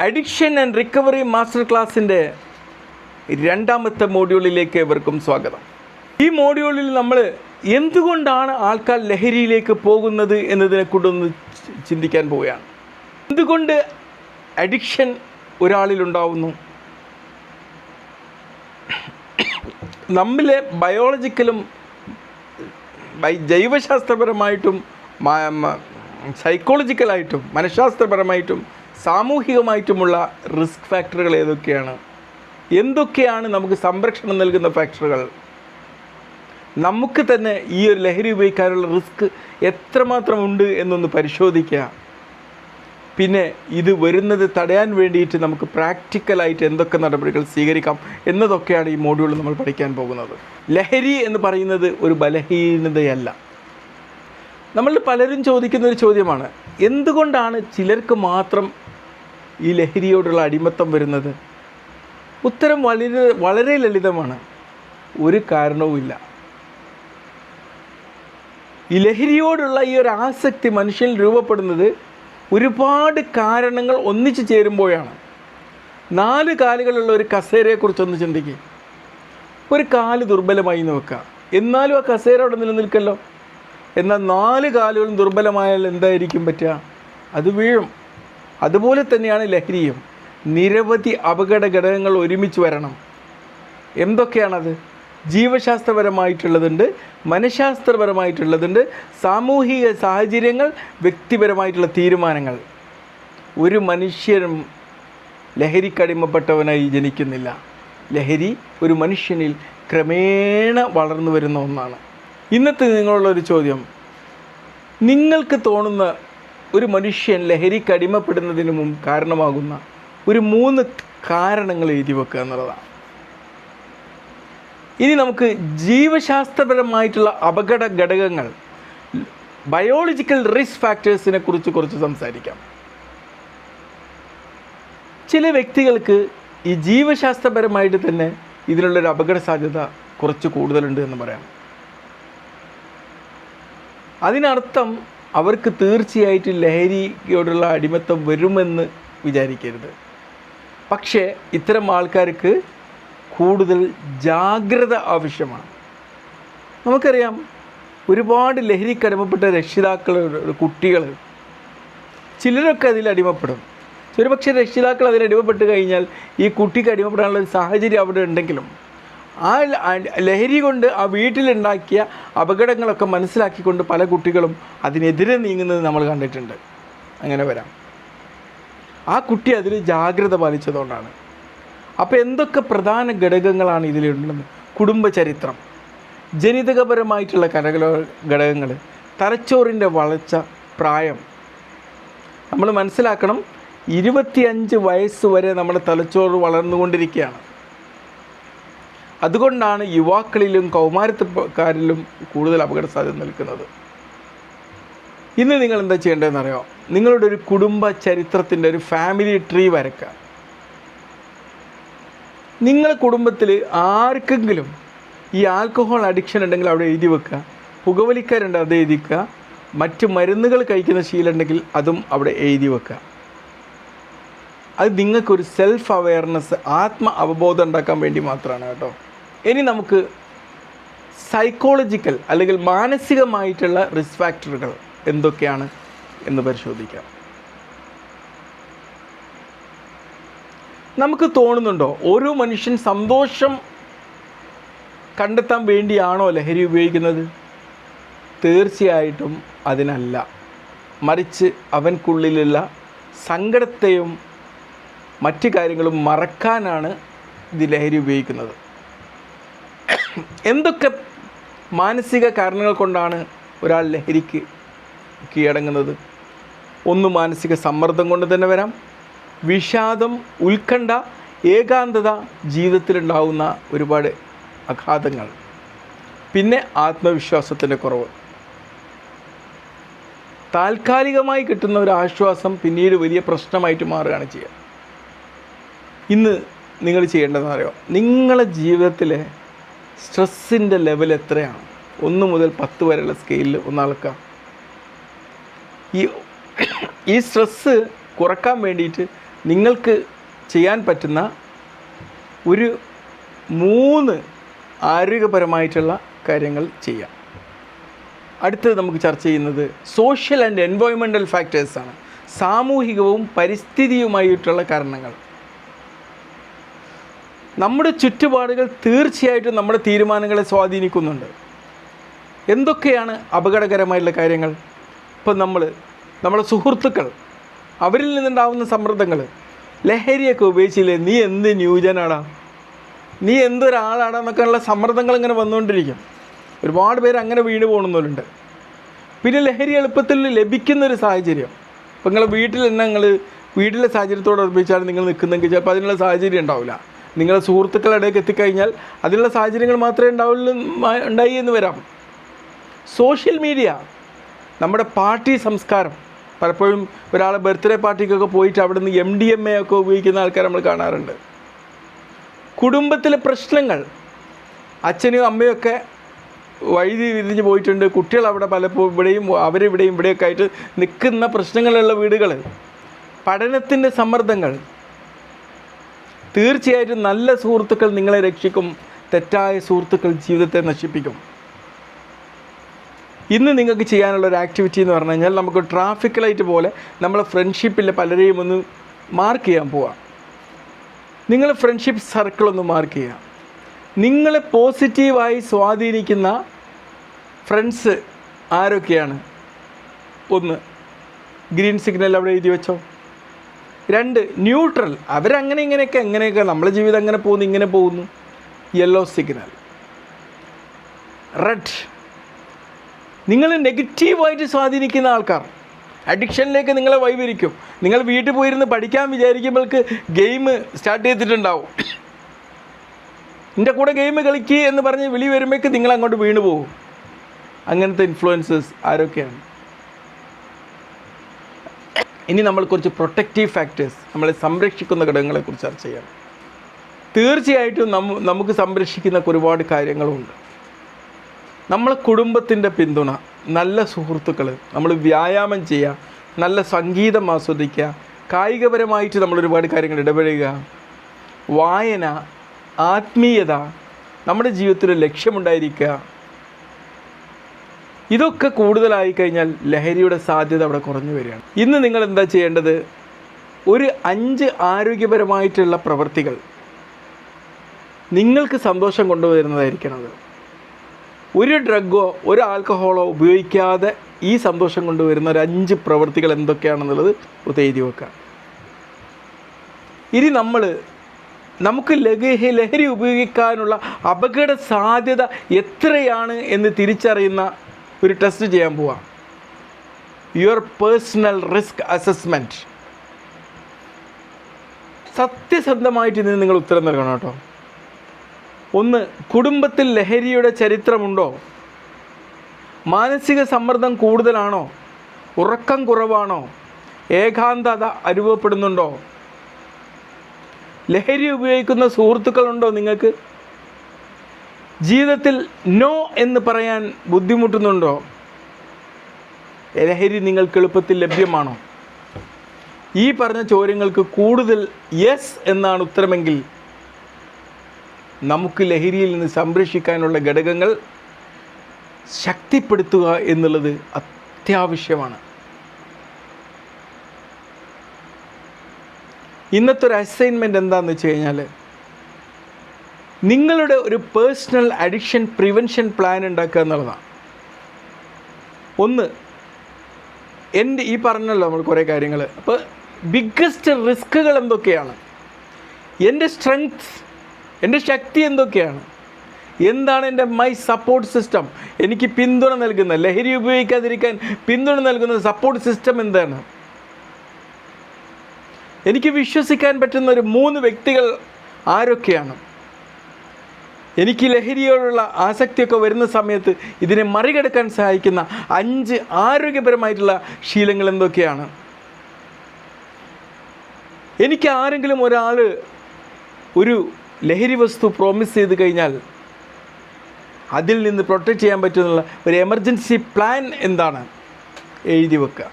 Addiction and recovery master ക്ലാസ്സിൻ്റെ രണ്ടാമത്തെ മോഡ്യൂളിലേക്ക് ഏവർക്കും സ്വാഗതം. ഈ മോഡ്യൂളിൽ നമ്മൾ എന്തുകൊണ്ടാണ് ആൾക്കാർ ലഹരിയിലേക്ക് പോകുന്നത് എന്നതിനെക്കൊണ്ടൊന്ന് ചിന്തിക്കാൻ പോവുകയാണ്. എന്തുകൊണ്ട് അഡിക്ഷൻ ഒരാളിലുണ്ടാവുന്നു? നമ്മിലെ ബയോളജിക്കലും ജൈവശാസ്ത്രപരമായിട്ടും സൈക്കോളജിക്കലായിട്ടും മനഃശാസ്ത്രപരമായിട്ടും സാമൂഹികമായിട്ടുമുള്ള റിസ്ക് ഫാക്ടറുകൾ ഏതൊക്കെയാണ്? എന്തൊക്കെയാണ് നമുക്ക് സംരക്ഷണം നൽകുന്ന ഫാക്ടറുകൾ? നമുക്ക് തന്നെ ഈ ഒരു ലഹരി ഉപയോഗിക്കാനുള്ള റിസ്ക് എത്രമാത്രം ഉണ്ട് എന്നൊന്ന് പരിശോധിക്കുക. പിന്നെ ഇത് വരുന്നത് തടയാൻ വേണ്ടിയിട്ട് നമുക്ക് പ്രാക്ടിക്കലായിട്ട് എന്തൊക്കെ നടപടികൾ സ്വീകരിക്കാം എന്നതൊക്കെയാണ് ഈ മോഡ്യൂളിൽ നമ്മൾ പഠിക്കാൻ പോകുന്നത്. ലഹരി എന്ന് പറയുന്നത് ഒരു ബലഹീനതയല്ല. നമ്മൾ പലരും ചോദിക്കുന്നൊരു ചോദ്യമാണ്, എന്തുകൊണ്ടാണ് ചിലർക്ക് മാത്രം ഈ ലഹരിയോടുള്ള അടിമത്തം വരുന്നത്? ഉത്തരം വളരെ ലളിതമാണ്. ഒരു കാരണവുമില്ല. ഈ ലഹരിയോടുള്ള ഈ ഒരു ആസക്തി മനുഷ്യനിൽ രൂപപ്പെടുന്നത് ഒരുപാട് കാരണങ്ങൾ ഒന്നിച്ചു ചേരുമ്പോഴാണ്. 4 കാലുകളുള്ള ഒരു കസേരയെക്കുറിച്ചൊന്ന് ചിന്തിക്കുക. ഒരു കാല് ദുർബലമായി എന്ന് വെക്കുക, എന്നാലും ആ കസേര അവിടെ നിലനിൽക്കല്ലോ. എന്നാൽ 4 കാലുകളും ദുർബലമായാൽ എന്തായിരിക്കും പറ്റുക? അത് വീഴും. അതുപോലെ തന്നെയാണ് ലഹരിയും. നിരവധി അപകട ഘടകങ്ങൾ ഒരുമിച്ച് വരണം. എന്തൊക്കെയാണത്? ജീവശാസ്ത്രപരമായിട്ടുള്ളതുണ്ട്, മനഃശാസ്ത്രപരമായിട്ടുള്ളതുണ്ട്, സാമൂഹിക സാഹചര്യങ്ങൾ, വ്യക്തിപരമായിട്ടുള്ള തീരുമാനങ്ങൾ. ഒരു മനുഷ്യനും ലഹരിക്കടിമപ്പെട്ടവനായി ജനിക്കുന്നില്ല. ലഹരി ഒരു മനുഷ്യനിൽ ക്രമേണ വളർന്നു വരുന്ന ഒന്നാണ്. ഇന്നത്തെ നിങ്ങളുള്ളൊരു ചോദ്യം, നിങ്ങൾക്ക് തോന്നുന്ന ഒരു മനുഷ്യൻ ലഹരിക്കടിമപ്പെടുന്നതിന് മുമ്പ് കാരണമാകുന്ന ഒരു 3 കാരണങ്ങൾ എഴുതി വെക്കുക എന്നുള്ളതാണ്. ഇനി നമുക്ക് ജീവശാസ്ത്രപരമായിട്ടുള്ള അപകട ഘടകങ്ങൾ, ബയോളജിക്കൽ റിസ്ക് ഫാക്ടേഴ്സിനെ കുറിച്ച് കുറച്ച് സംസാരിക്കാം. ചില വ്യക്തികൾക്ക് ഈ ജീവശാസ്ത്രപരമായിട്ട് തന്നെ ഇതിനുള്ളൊരു അപകട സാധ്യത കുറച്ച് കൂടുതലുണ്ട് എന്ന് പറയാം. അതിനർത്ഥം അവർക്ക് തീർച്ചയായിട്ടും ലഹരിയോടുള്ള അടിമത്തം വരുമെന്ന് വിചാരിക്കരുത്. പക്ഷേ ഇത്തരം ആൾക്കാർക്ക് കൂടുതൽ ജാഗ്രത ആവശ്യമാണ്. നമുക്കറിയാം, ഒരുപാട് ലഹരിക്കടിമപ്പെട്ട രക്ഷിതാക്കൾ, കുട്ടികൾ, ചിലരൊക്കെ അതിലടിമപ്പെടും. ഒരുപക്ഷെ രക്ഷിതാക്കൾ അതിലടിമപ്പെട്ട് കഴിഞ്ഞാൽ ഈ കുട്ടിക്ക് അടിമപ്പെടാനുള്ള ഒരു സാഹചര്യം അവിടെ ഉണ്ടെങ്കിലും ആ ലഹരി കൊണ്ട് ആ വീട്ടിലുണ്ടാക്കിയ അപകടങ്ങളൊക്കെ മനസ്സിലാക്കിക്കൊണ്ട് പല കുട്ടികളും അതിനെതിരെ നീങ്ങുന്നത് നമ്മൾ കണ്ടിട്ടുണ്ട്. അങ്ങനെ വരാം. ആ കുട്ടി അതിൽ ജാഗ്രത പാലിച്ചതുകൊണ്ടാണ്. അപ്പോൾ എന്തൊക്കെ പ്രധാന ഘടകങ്ങളാണ് ഇതിലുള്ളത്? കുടുംബചരിത്രം, ജനിതകപരമായിട്ടുള്ള ഘടകങ്ങൾ, തലച്ചോറിൻ്റെ വളർച്ച, പ്രായം. നമ്മൾ മനസ്സിലാക്കണം, 25 വയസ്സ് വരെ നമ്മുടെ തലച്ചോറ് വളർന്നുകൊണ്ടിരിക്കുകയാണ്. അതുകൊണ്ടാണ് യുവാക്കളിലും കൗമാരക്കാരിലും കൂടുതൽ അപകട സാധ്യത നിൽക്കുന്നത്. ഇന്ന് നിങ്ങൾ എന്താ ചെയ്യേണ്ടതെന്നറിയോ? നിങ്ങളുടെ ഒരു കുടുംബ ചരിത്രത്തിൻ്റെ ഒരു ഫാമിലി ട്രീ വരയ്ക്കുക. നിങ്ങളുടെ കുടുംബത്തിൽ ആർക്കെങ്കിലും ഈ ആൽക്കഹോൾ അഡിക്ഷൻ ഉണ്ടെങ്കിൽ അവിടെ എഴുതി വെക്കുക. പുകവലിക്കാരുണ്ട്, അത് എഴുതി വെക്കുക. മറ്റ് മരുന്നുകൾ കഴിക്കുന്ന ശീലമുണ്ടെങ്കിൽ അതും അവിടെ എഴുതി വെക്കുക. അത് നിങ്ങൾക്കൊരു സെൽഫ് അവെയർനെസ്, ആത്മ അവബോധം ഉണ്ടാക്കാൻ വേണ്ടി മാത്രമാണ് കേട്ടോ. ഇനി നമുക്ക് സൈക്കോളജിക്കൽ അല്ലെങ്കിൽ മാനസികമായിട്ടുള്ള റിസ്ക് ഫാക്ടറുകൾ എന്തൊക്കെയാണ് എന്ന് പരിശോധിക്കാം. നമുക്ക് തോന്നുന്നുണ്ടോ ഓരോ മനുഷ്യൻ സന്തോഷം കണ്ടെത്താൻ വേണ്ടിയാണോ ലഹരി ഉപയോഗിക്കുന്നത്? തീർച്ചയായിട്ടും അതിനല്ല. മറിച്ച് അവൻക്കുള്ളിലുള്ള സങ്കടത്തെയും മറ്റു കാര്യങ്ങളും മറക്കാനാണ് ഇത് ലഹരി ഉപയോഗിക്കുന്നത്. എന്തൊക്കെ മാനസിക കാരണങ്ങൾ കൊണ്ടാണ് ഒരാൾ ലഹരിക്ക് കീഴടങ്ങുന്നത്? ഒന്ന്, മാനസിക സമ്മർദ്ദം കൊണ്ട് തന്നെ വരാം. വിഷാദം, ഉത്കണ്ഠ, ഏകാന്തത, ജീവിതത്തിലുണ്ടാകുന്ന ഒരുപാട് ആഘാതങ്ങൾ. പിന്നെ ആത്മവിശ്വാസത്തിൻ്റെ കുറവ്. താൽക്കാലികമായി കിട്ടുന്ന ഒരു ആശ്വാസം പിന്നീട് വലിയ പ്രശ്നമായിട്ട് മാറുകയാണ് ചെയ്യുക. ഇന്ന് നിങ്ങൾ ചെയ്യേണ്ടതെന്ന് അറിയോ? നിങ്ങളുടെ ജീവിതത്തിലെ സ്ട്രെസ്സിൻ്റെ ലെവൽ എത്രയാണ്? 1 മുതൽ 10 വരെയുള്ള സ്കെയിലിൽ ഒന്ന് അളക്കുക. ഈ സ്ട്രെസ്സ് കുറക്കാൻ വേണ്ടിയിട്ട് നിങ്ങൾക്ക് ചെയ്യാൻ പറ്റുന്ന ഒരു 3 ആരോഗ്യപരമായിട്ടുള്ള കാര്യങ്ങൾ ചെയ്യാം. അടുത്തത് നമുക്ക് ചർച്ച ചെയ്യുന്നത് സോഷ്യൽ ആൻഡ് എൻവയോൺമെൻറ്റൽ ഫാക്ടേഴ്സാണ്. സാമൂഹികവും പരിസ്ഥിതിയുമായിട്ടുള്ള കാരണങ്ങൾ. നമ്മുടെ ചുറ്റുപാടുകൾ തീർച്ചയായിട്ടും നമ്മുടെ തീരുമാനങ്ങളെ സ്വാധീനിക്കുന്നുണ്ട്. എന്തൊക്കെയാണ് അപകടകരമായിട്ടുള്ള കാര്യങ്ങൾ? ഇപ്പം നമ്മുടെ സുഹൃത്തുക്കൾ, അവരിൽ നിന്നുണ്ടാകുന്ന സമ്മർദ്ദങ്ങൾ. ലഹരിയൊക്കെ ഉപയോഗിച്ചില്ലേ, നീ എന്ത് ന്യൂജനാടാ, നീ എന്തൊരാളാടാന്നൊക്കെയുള്ള സമ്മർദ്ദങ്ങൾ ഇങ്ങനെ വന്നുകൊണ്ടിരിക്കും. ഒരുപാട് പേര് അങ്ങനെ വീണ് പോകുന്നവരുണ്ട്. പിന്നെ ലഹരി എളുപ്പത്തിൽ ലഭിക്കുന്നൊരു സാഹചര്യം. ഇപ്പം നിങ്ങൾ വീട്ടിൽ തന്നെ വീട്ടിലെ സാഹചര്യത്തോട് ഉറപ്പിച്ചാണ് നിങ്ങൾ നിൽക്കുന്നതെങ്കിൽ ചിലപ്പോൾ അതിനുള്ള സാഹചര്യം ഉണ്ടാവില്ല. നിങ്ങളുടെ സുഹൃത്തുക്കളുടെ ഇടയ്ക്ക് എത്തിക്കഴിഞ്ഞാൽ അതിനുള്ള സാഹചര്യങ്ങൾ മാത്രമേ ഉണ്ടായി എന്ന് വരാം. സോഷ്യൽ മീഡിയ, നമ്മുടെ പാർട്ടി സംസ്കാരം. പലപ്പോഴും ഒരാളെ ബർത്ത്ഡേ പാർട്ടിക്കൊക്കെ പോയിട്ട് അവിടെ നിന്ന് MDMA ഒക്കെ ഉപയോഗിക്കുന്ന ആൾക്കാർ നമ്മൾ കാണാറുണ്ട്. കുടുംബത്തിലെ പ്രശ്നങ്ങൾ, അച്ഛനും അമ്മയൊക്കെ വഴുതി വിരിഞ്ഞ് പോയിട്ടുണ്ട്, കുട്ടികൾ അവിടെ പലപ്പോഴും ഇവിടെയൊക്കെ ആയിട്ട് നിൽക്കുന്ന പ്രശ്നങ്ങളുള്ള വീടുകൾ. പഠനത്തിൻ്റെ സമ്മർദ്ദങ്ങൾ. തീർച്ചയായിട്ടും നല്ല സുഹൃത്തുക്കൾ നിങ്ങളെ രക്ഷിക്കും, തെറ്റായ സുഹൃത്തുക്കൾ ജീവിതത്തെ നശിപ്പിക്കും. ഇന്ന് നിങ്ങൾക്ക് ചെയ്യാനുള്ള ഒരു ആക്ടിവിറ്റി എന്ന് പറഞ്ഞു കഴിഞ്ഞാൽ, നമുക്ക് ട്രാഫിക് ലൈറ്റ് പോലെ നമ്മളെ ഫ്രണ്ട്ഷിപ്പിൽ പലരെയും ഒന്ന് മാർക്ക് ചെയ്യാൻ പോവാം. നിങ്ങൾ ഫ്രണ്ട്ഷിപ്പ് സർക്കിളൊന്ന് മാർക്ക് ചെയ്യുക. നിങ്ങളെ പോസിറ്റീവായി സ്വാധീനിക്കുന്ന ഫ്രണ്ട്സ് ആരൊക്കെയാണ്? 1, ഗ്രീൻ സിഗ്നൽ അവിടെ എഴുതി വെച്ചോ. 2, ന്യൂട്രൽ, എങ്ങനെയൊക്കെ നമ്മുടെ ജീവിതം അങ്ങനെ പോകുന്നു, ഇങ്ങനെ പോകുന്നു. Yellow signal. റെഡ്, നിങ്ങൾ നെഗറ്റീവായിട്ട് സ്വാധീനിക്കുന്ന ആൾക്കാർ. അഡിക്ഷനിലേക്ക് നിങ്ങളെ വഴിവരിക്കും. നിങ്ങൾ വീട്ടിൽ പോയിരുന്ന് പഠിക്കാൻ വിചാരിക്കുമ്പോൾക്ക് ഗെയിം സ്റ്റാർട്ട് ചെയ്തിട്ടുണ്ടാവും. എൻ്റെ കൂടെ ഗെയിം കളിക്കുക എന്ന് പറഞ്ഞ് വിളി വരുമ്പോഴേക്ക് നിങ്ങൾ അങ്ങോട്ട് വീണു പോകും. അങ്ങനത്തെ ഇൻഫ്ലുവൻസസ് ആരൊക്കെയാണ്? ഇനി നമ്മൾ കുറച്ച് പ്രൊട്ടക്റ്റീവ് ഫാക്ടേഴ്സ്, നമ്മളെ സംരക്ഷിക്കുന്ന ഘടകങ്ങളെക്കുറിച്ച് ചർച്ച ചെയ്യാം. തീർച്ചയായിട്ടും നമുക്ക് സംരക്ഷിക്കുന്ന ഒരുപാട് കാര്യങ്ങളുണ്ട്. നമ്മളെ കുടുംബത്തിൻ്റെ പിന്തുണ, നല്ല സുഹൃത്തുക്കൾ, നമ്മൾ വ്യായാമം ചെയ്യുക, നല്ല സംഗീതം ആസ്വദിക്കുക, കായികപരമായിട്ട് നമ്മൾ ഒരുപാട് കാര്യങ്ങൾ ഇടപെടുക, വായന, ആത്മീയത, നമ്മുടെ ജീവിതത്തിൽ ലക്ഷ്യമുണ്ടായിരിക്കുക. ഇതൊക്കെ കൂടുതലായി കഴിഞ്ഞാൽ ലഹരിയുടെ സാധ്യത അവിടെ കുറഞ്ഞു വരികയാണ്. ഇന്ന് നിങ്ങൾ എന്താ ചെയ്യേണ്ടത്? ഒരു 5 ആരോഗ്യപരമായിട്ടുള്ള പ്രവൃത്തികൾ നിങ്ങൾക്ക് സന്തോഷം കൊണ്ടുവരുന്നതായിരിക്കണത്. ഒരു ഡ്രഗോ ഒരു ആൽക്കഹോളോ ഉപയോഗിക്കാതെ ഈ സന്തോഷം കൊണ്ടുവരുന്ന ഒരു 5 പ്രവൃത്തികൾ എന്തൊക്കെയാണെന്നുള്ളത് എഴുതി വെക്കുക. ഇനി നമുക്ക് ലഹരി ഉപയോഗിക്കാനുള്ള അപകട സാധ്യത എത്രയാണ് എന്ന് തിരിച്ചറിയുന്ന ഒരു ടെസ്റ്റ് ചെയ്യാൻ പോവാം. Your personal risk assessment. സത്യസന്ധമായിട്ട് ഇതിന് നിങ്ങൾ ഉത്തരം നൽകണം കേട്ടോ. 1, കുടുംബത്തിൽ ലഹരിയുടെ ചരിത്രമുണ്ടോ? മാനസിക സമ്മർദ്ദം കൂടുതലാണോ? ഉറക്കം കുറവാണോ? ഏകാന്തത അനുഭവപ്പെടുന്നുണ്ടോ? ലഹരി ഉപയോഗിക്കുന്ന സുഹൃത്തുക്കളുണ്ടോ നിങ്ങൾക്ക്? ജീവിതത്തിൽ നോ എന്ന് പറയാൻ ബുദ്ധിമുട്ടുന്നുണ്ടോ? ലഹരി നിങ്ങൾക്ക് എളുപ്പത്തിൽ ലഭ്യമാണോ? ഈ പറഞ്ഞ ചോദ്യങ്ങൾക്ക് കൂടുതൽ യെസ് എന്നാണ് ഉത്തരമെങ്കിൽ നമുക്ക് ലഹരിയിൽ നിന്ന് സംരക്ഷിക്കാനുള്ള ഘടകങ്ങൾ ശക്തിപ്പെടുത്തുക എന്നുള്ളത് അത്യാവശ്യമാണ്. ഇന്നത്തെ ഒരു അസൈൻമെൻറ്റ് എന്താണെന്ന് വെച്ച് കഴിഞ്ഞാൽ, നിങ്ങളുടെ ഒരു പേഴ്സണൽ അഡിക്ഷൻ പ്രിവെൻഷൻ പ്ലാൻ ഉണ്ടാക്കുക എന്നുള്ളതാണ്. 1, ഈ പറഞ്ഞല്ലോ നമ്മൾ കുറേ കാര്യങ്ങൾ. അപ്പോൾ ബിഗ്ഗസ്റ്റ് റിസ്ക്കുകൾ എന്തൊക്കെയാണ്? എൻ്റെ സ്ട്രെങ്ത്, എൻ്റെ ശക്തി എന്തൊക്കെയാണ്? എന്താണ് എൻ്റെ സപ്പോർട്ട് സിസ്റ്റം? എനിക്ക് പിന്തുണ നൽകുന്ന, ലഹരി ഉപയോഗിക്കാതിരിക്കാൻ പിന്തുണ നൽകുന്ന സപ്പോർട്ട് സിസ്റ്റം എന്താണ്? എനിക്ക് വിശ്വസിക്കാൻ പറ്റുന്ന ഒരു 3 വ്യക്തികൾ ആരൊക്കെയാണ്? എനിക്ക് ലഹരിയോടുള്ള ആസക്തിയൊക്കെ വരുന്ന സമയത്ത് ഇതിനെ മറികടക്കാൻ സഹായിക്കുന്ന 5 ആരോഗ്യപരമായിട്ടുള്ള ശീലങ്ങൾ എന്തൊക്കെയാണ്? എനിക്ക് ആരെങ്കിലും ഒരാൾ ഒരു ലഹരി വസ്തു പ്രോമിസ് ചെയ്ത് കഴിഞ്ഞാൽ അതിൽ നിന്ന് പ്രൊട്ടക്റ്റ് ചെയ്യാൻ പറ്റുന്നുള്ള ഒരു എമർജൻസി പ്ലാൻ എന്താണ്? എഴുതി വെക്കുക.